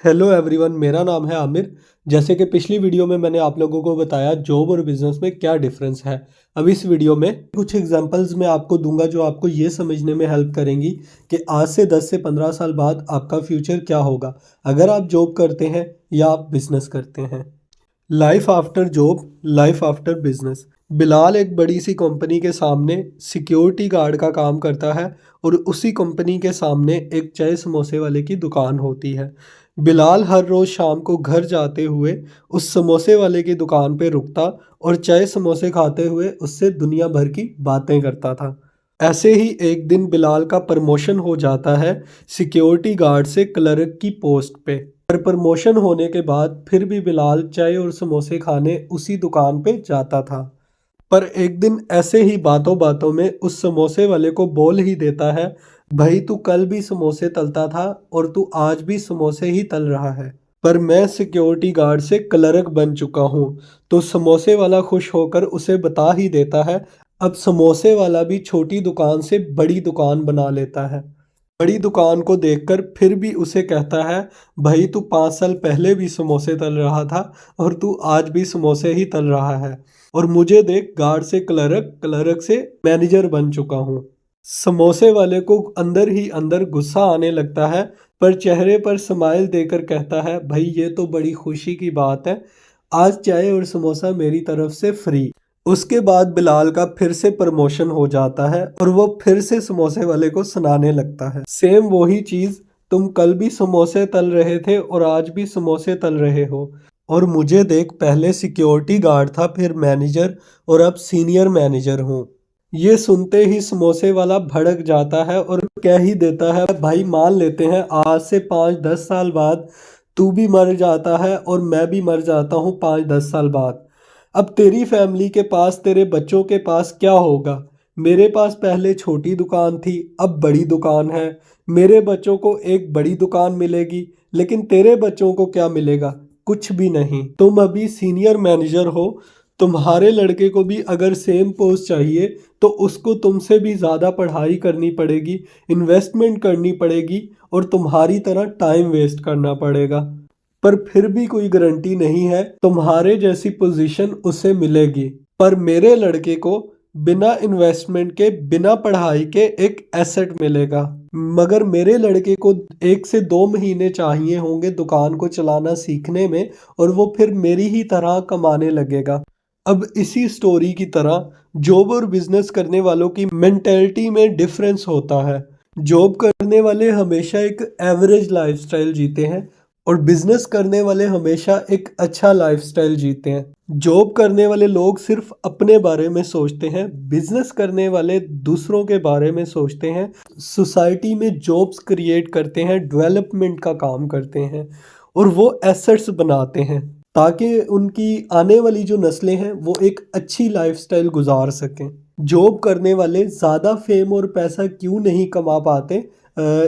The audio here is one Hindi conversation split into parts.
हेलो एवरीवन, मेरा नाम है आमिर। जैसे कि पिछली वीडियो में मैंने आप लोगों को बताया जॉब और बिजनेस में क्या डिफरेंस है। अब इस वीडियो में कुछ एग्जांपल्स मैं आपको दूंगा जो आपको ये समझने में हेल्प करेंगी कि आज से 10 से 15 साल बाद आपका फ्यूचर क्या होगा अगर आप जॉब करते हैं या आप बिजनेस करते हैं। Life after job, life after business. Bilal एक बड़ी सी कंपनी के सामने सिक्योरिटी गार्ड का काम करता है और उसी कंपनी के सामने एक चाय समोसे वाले की दुकान होती है। बिलाल हर रोज़ शाम को घर जाते हुए उस समोसे वाले की दुकान पे रुकता और चाय समोसे खाते हुए उससे दुनिया भर की बातें करता था। ऐसे ही एक दिन बिलाल का प्रमोशन हो जाता है सिक्योरिटी गार्ड से क्लर्क की पोस्ट पे। पर प्रमोशन होने के बाद फिर भी बिलाल चाय और समोसे खाने उसी दुकान पे जाता था। पर एक दिन ऐसे ही बातों बातों में उस समोसे वाले को बोल ही देता है, भाई तू कल भी समोसे तलता था और तू आज भी समोसे ही तल रहा है, पर मैं सिक्योरिटी गार्ड से क्लर्क बन चुका हूँ। तो समोसे वाला खुश होकर उसे बता ही देता है। अब समोसे वाला भी छोटी दुकान से बड़ी दुकान बना लेता है। बड़ी दुकान को देखकर फिर भी उसे कहता है, भाई तू 5 साल पहले भी समोसे तल रहा था और तू आज भी समोसे ही तल रहा है, और मुझे देख, गार्ड से क्लर्क, क्लर्क से मैनेजर बन चुका हूँ। समोसे वाले को अंदर ही अंदर गुस्सा आने लगता है, पर चेहरे पर स्माइल देकर कहता है, भाई ये तो बड़ी खुशी की बात है, आज चाय और समोसा मेरी तरफ से फ्री। उसके बाद बिलाल का फिर से प्रमोशन हो जाता है और वो फिर से समोसे वाले को सुनाने लगता है, सेम वही चीज़, तुम कल भी समोसे तल रहे थे और आज भी समोसे तल रहे हो, और मुझे देख, पहले सिक्योरिटी गार्ड था, फिर मैनेजर, और अब सीनियर मैनेजर हूँ। ये सुनते ही समोसे वाला भड़क जाता है और कह ही देता है, भाई मान लेते हैं आज से 5-10 साल बाद तू भी मर जाता है और मैं भी मर जाता हूँ 5-10 साल बाद। अब तेरी फैमिली के पास, तेरे बच्चों के पास क्या होगा? मेरे पास पहले छोटी दुकान थी, अब बड़ी दुकान है। मेरे बच्चों को एक बड़ी दुकान मिलेगी, लेकिन तेरे बच्चों को क्या मिलेगा? कुछ भी नहीं। तुम अभी सीनियर मैनेजर हो, तुम्हारे लड़के को भी अगर सेम पोस्ट चाहिए तो उसको तुमसे भी ज़्यादा पढ़ाई करनी पड़ेगी, इन्वेस्टमेंट करनी पड़ेगी और तुम्हारी तरह टाइम वेस्ट करना पड़ेगा। पर फिर भी कोई गारंटी नहीं है तुम्हारे जैसी पोजीशन उसे मिलेगी। पर मेरे लड़के को बिना इन्वेस्टमेंट के, बिना पढ़ाई के एक एसेट मिलेगा। मगर मेरे लड़के को 1 से 2 महीने चाहिए होंगे दुकान को चलाना सीखने में, और वो फिर मेरी ही तरह कमाने लगेगा। अब इसी स्टोरी की तरह जॉब और बिजनेस करने वालों की मेंटेलिटी में डिफरेंस होता है। जॉब करने वाले हमेशा एक एवरेज लाइफस्टाइल जीते हैं और बिजनेस करने वाले हमेशा एक अच्छा लाइफस्टाइल जीते हैं। जॉब करने वाले लोग सिर्फ अपने बारे में सोचते हैं, बिजनेस करने वाले दूसरों के बारे में सोचते हैं, सोसाइटी में जॉब्स क्रिएट करते हैं, डेवलपमेंट का काम करते हैं और वो एसेट्स बनाते हैं ताकि उनकी आने वाली जो नस्लें हैं वो एक अच्छी लाइफस्टाइल गुजार सकें। जॉब करने वाले ज़्यादा फेम और पैसा क्यों नहीं कमा पाते,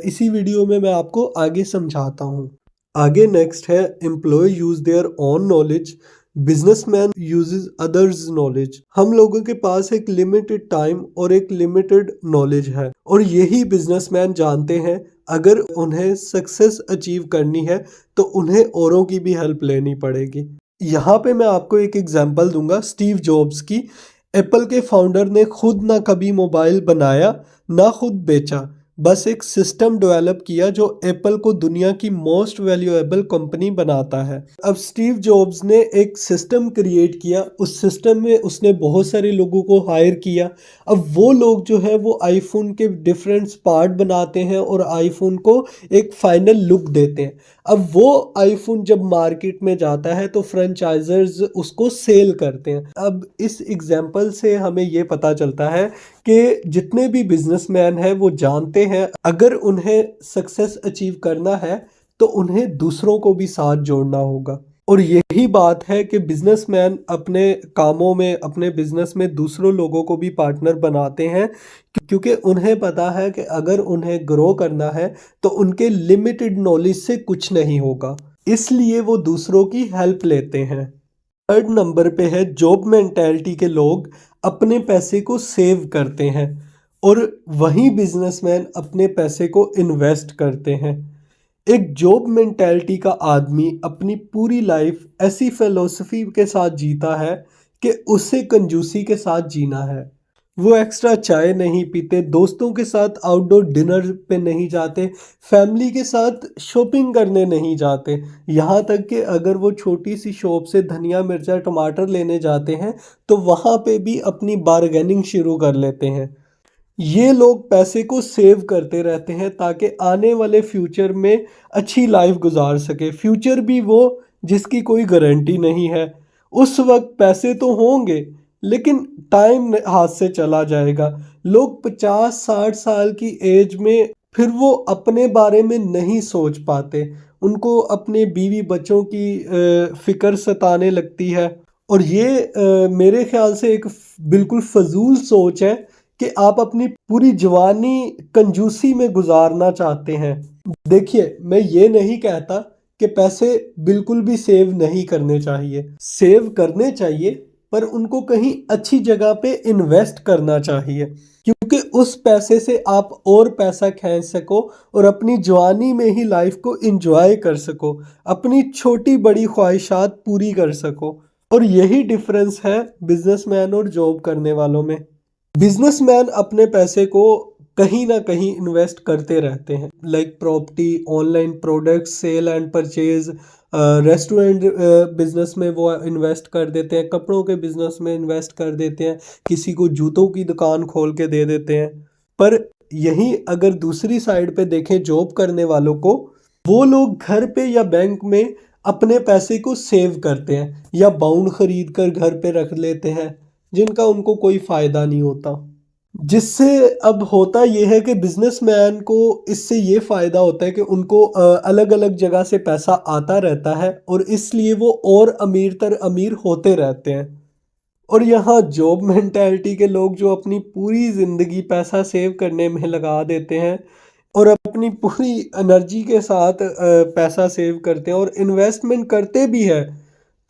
इसी वीडियो में मैं आपको आगे समझाता हूँ। आगे नेक्स्ट है, employ use their own knowledge, businessman uses others knowledge. हम लोगों के पास एक लिमिटेड टाइम और एक लिमिटेड नॉलेज है और यही बिजनेसमैन जानते हैं अगर उन्हें सक्सेस अचीव करनी है तो उन्हें औरों की भी हेल्प लेनी पड़ेगी। यहाँ पे मैं आपको एक एग्जांपल दूंगा स्टीव जॉब्स की। एप्पल के फाउंडर ने खुद ना कभी मोबाइल बनाया, ना खुद बेचा, बस एक सिस्टम डेवलप किया जो एप्पल को दुनिया की मोस्ट वैल्यूएबल कंपनी बनाता है। अब स्टीव जॉब्स ने एक सिस्टम क्रिएट किया, उस सिस्टम में उसने बहुत सारे लोगों को हायर किया। अब वो लोग जो है वो आईफोन के डिफरेंट पार्ट बनाते हैं और आईफोन को एक फाइनल लुक देते हैं। अब वो आईफोन जब मार्केट में जाता है तो फ्रेंचाइजर्स उसको सेल करते हैं। अब इस एग्जांपल से हमें ये पता चलता है कि जितने भी बिजनेसमैन हैं वो जानते हैं अगर उन्हें सक्सेस अचीव करना है तो उन्हें दूसरों को भी साथ जोड़ना होगा। और यही बात है कि बिजनेसमैन अपने कामों में, अपने बिजनेस में दूसरों लोगों को भी पार्टनर बनाते हैं क्योंकि उन्हें पता है कि अगर उन्हें ग्रो करना है तो उनके लिमिटेड नॉलेज से कुछ नहीं होगा, इसलिए वो दूसरों की हेल्प लेते हैं। थर्ड नंबर पे है, जॉब मेंटालिटी के लोग अपने पैसे को सेव करते हैं और वहीं बिजनेसमैन अपने पैसे को इन्वेस्ट करते हैं। एक जॉब मेंटालिटी का आदमी अपनी पूरी लाइफ ऐसी फिलोसफी के साथ जीता है कि उसे कंजूसी के साथ जीना है। वो एक्स्ट्रा चाय नहीं पीते, दोस्तों के साथ आउटडोर डिनर पे नहीं जाते, फैमिली के साथ शॉपिंग करने नहीं जाते। यहाँ तक कि अगर वो छोटी सी शॉप से धनिया मिर्चा टमाटर लेने जाते हैं तो वहाँ पे भी अपनी बार्गेनिंग शुरू कर लेते हैं। ये लोग पैसे को सेव करते रहते हैं ताकि आने वाले फ्यूचर में अच्छी लाइफ गुजार सके। फ्यूचर भी वो जिसकी कोई गारंटी नहीं है। उस वक्त पैसे तो होंगे लेकिन टाइम हाथ से चला जाएगा। लोग 50-60 साल की एज में फिर वो अपने बारे में नहीं सोच पाते। उनको अपने बीवी बच्चों की फिक्र सताने लगती है। और ये मेरे ख्याल से एक बिल्कुल फजूल सोच है कि आप अपनी पूरी जवानी कंजूसी में गुजारना चाहते हैं। देखिए, मैं ये नहीं कहता कि पैसे बिल्कुल भी सेव नहीं करने चाहिए। सेव करने चाहिए, पर उनको कहीं अच्छी जगह पे इन्वेस्ट करना चाहिए, क्योंकि उस पैसे से आप और पैसा खींच सको और अपनी जवानी में ही लाइफ को एंजॉय कर सको, अपनी छोटी बड़ी ख्वाहिशात पूरी कर सको। और यही डिफरेंस है बिजनेसमैन और जॉब करने वालों में। बिजनेसमैन अपने पैसे को कहीं ना कहीं इन्वेस्ट करते रहते हैं, like property, online products, sale and purchase, restaurant business में वो इन्वेस्ट कर देते हैं, कपड़ों के बिजनेस में इन्वेस्ट कर देते हैं, किसी को जूतों की दुकान खोल के दे देते हैं। पर यहीं अगर दूसरी साइड पे देखें जॉब करने वालों को, वो लोग घर पे या बैंक में अपने पैसे को सेव करते हैं या बाउंड खरीद कर घर पे रख लेते हैं, जिनका उनको कोई फायदा नहीं होता। जिससे अब होता यह है कि बिजनेसमैन को इससे ये फायदा होता है कि उनको अलग अलग जगह से पैसा आता रहता है और इसलिए वो और अमीर तर अमीर होते रहते हैं। और यहाँ जॉब मेंटालिटी के लोग जो अपनी पूरी ज़िंदगी पैसा सेव करने में लगा देते हैं और अपनी पूरी एनर्जी के साथ पैसा सेव करते हैं और इन्वेस्टमेंट करते भी है,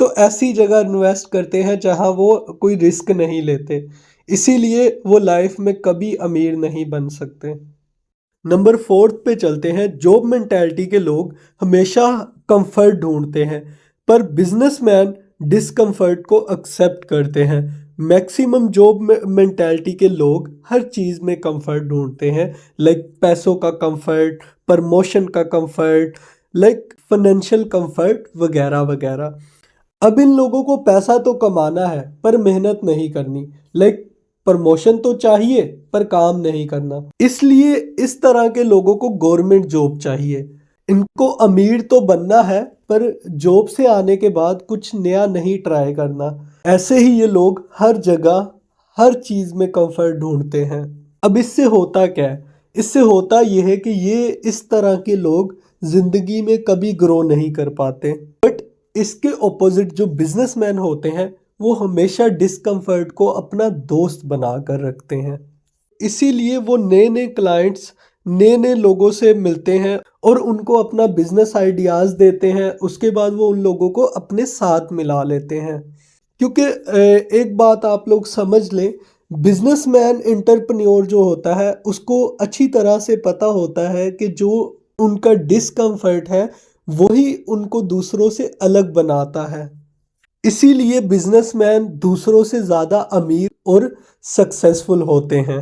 तो ऐसी जगह इन्वेस्ट करते हैं जहां वो कोई रिस्क नहीं लेते। इसीलिए वो लाइफ में कभी अमीर नहीं बन सकते। नंबर 4 पे चलते हैं। जॉब मेंटालिटी के लोग हमेशा कंफर्ट ढूंढते हैं, पर बिजनेसमैन डिस्कम्फर्ट को एक्सेप्ट करते हैं। मैक्सिमम जॉब मेंटालिटी के लोग हर चीज़ में कंफर्ट ढूंढते हैं, लाइक पैसों का कंफर्ट, प्रमोशन का कंफर्ट, लाइक फाइनेंशियल कंफर्ट वगैरह वगैरह। अब इन लोगों को पैसा तो कमाना है पर मेहनत नहीं करनी, लाइक प्रमोशन तो चाहिए पर काम नहीं करना। इसलिए इस तरह के लोगों को गवर्नमेंट जॉब चाहिए। इनको अमीर तो बनना है पर जॉब से आने के बाद कुछ नया नहीं ट्राई करना। ऐसे ही ये लोग हर जगह हर चीज़ में कंफर्ट ढूंढते हैं। अब इससे होता क्या है? इससे होता यह है कि ये इस तरह के लोग जिंदगी में कभी ग्रो नहीं कर पाते। बट इसके ऑपोजिट जो बिजनेसमैन होते हैं वो हमेशा डिस्कम्फर्ट को अपना दोस्त बना कर रखते हैं। इसीलिए वो नए नए क्लाइंट्स, नए नए लोगों से मिलते हैं और उनको अपना बिजनेस आइडियाज़ देते हैं। उसके बाद वो उन लोगों को अपने साथ मिला लेते हैं। क्योंकि एक बात आप लोग समझ लें, बिजनेसमैन एंटरप्रेन्योर जो होता है उसको अच्छी तरह से पता होता है कि जो उनका डिस्कम्फर्ट है वही उनको दूसरों से अलग बनाता है। इसीलिए बिजनेसमैन दूसरों से ज़्यादा अमीर और सक्सेसफुल होते हैं।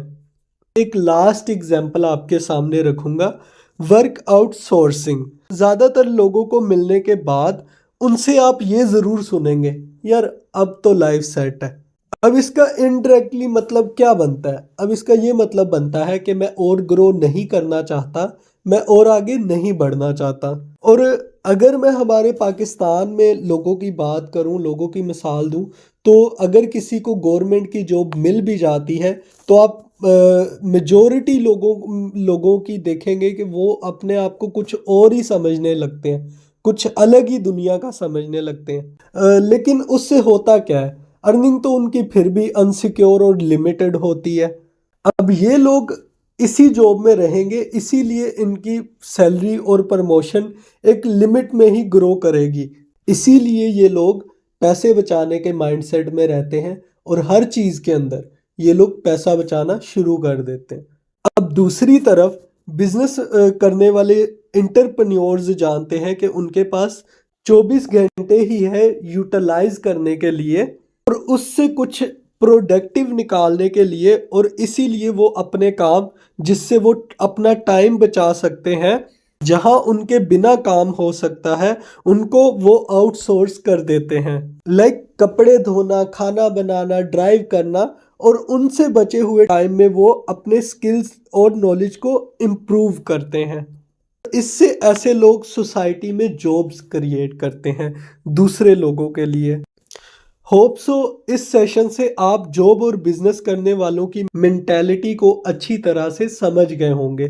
एक लास्ट एग्जांपल आपके सामने रखूंगा, वर्क आउटसोर्सिंग। ज़्यादातर लोगों को मिलने के बाद उनसे आप ये ज़रूर सुनेंगे, यार अब तो लाइफ सेट है। अब इसका इनडायरेक्टली मतलब क्या बनता है? अब इसका ये मतलब बनता है कि मैं और ग्रो नहीं करना चाहता, मैं और आगे नहीं बढ़ना चाहता। और अगर मैं हमारे पाकिस्तान में लोगों की बात करूं, लोगों की मिसाल दूं, तो अगर किसी को गवर्नमेंट की जॉब मिल भी जाती है तो आप मेजॉरिटी लोगों की देखेंगे कि वो अपने आप को कुछ और ही समझने लगते हैं, कुछ अलग ही दुनिया का समझने लगते हैं। लेकिन उससे होता क्या है? अर्निंग तो उनकी फिर भी अनसिक्योर और लिमिटेड होती है। अब ये लोग इसी जॉब में रहेंगे, इसीलिए इनकी सैलरी और प्रमोशन एक लिमिट में ही ग्रो करेगी। इसीलिए ये लोग पैसे बचाने के माइंडसेट में रहते हैं और हर चीज़ के अंदर ये लोग पैसा बचाना शुरू कर देते हैं। अब दूसरी तरफ बिजनेस करने वाले एंटरप्रेन्योर्स जानते हैं कि उनके पास 24 घंटे ही है यूटिलाइज करने के लिए और उससे कुछ प्रोडक्टिव निकालने के लिए, और इसीलिए वो अपने काम जिससे वो अपना टाइम बचा सकते हैं, जहां उनके बिना काम हो सकता है उनको वो आउटसोर्स कर देते हैं। लाइक कपड़े धोना, खाना बनाना, ड्राइव करना, और उनसे बचे हुए टाइम में वो अपने स्किल्स और नॉलेज को इम्प्रूव करते हैं। इससे ऐसे लोग सोसाइटी में जॉब्स क्रिएट करते हैं दूसरे लोगों के लिए। होप सो इस सेशन से आप जॉब और बिजनेस करने वालों की मेंटालिटी को अच्छी तरह से समझ गए होंगे।